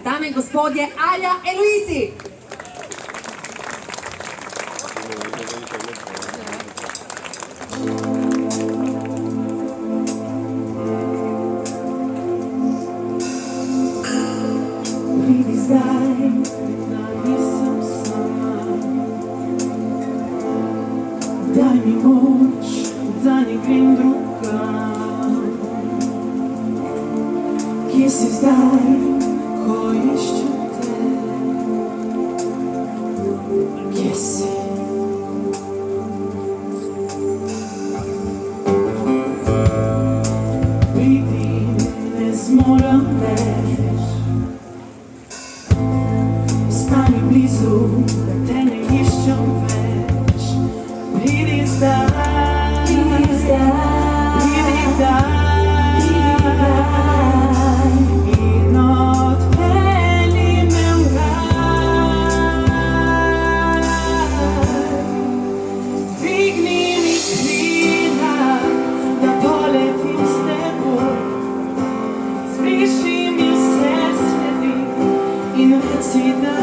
Dame in gospodje, Alja Eloisi. Pridi zdaj, da nisem sama. Daj mi moč, da ne grem drugam. Kje si zdaj, ko iščem te? Kje si? Pridi, ne zmorem več. Stani blizu, da te ne iščem več. Pridi zdaj, pridi zdaj in odpelji me v raj. Dvigni mi krila, da poletim s teboj. Zbriši mi vse sledi in reci, da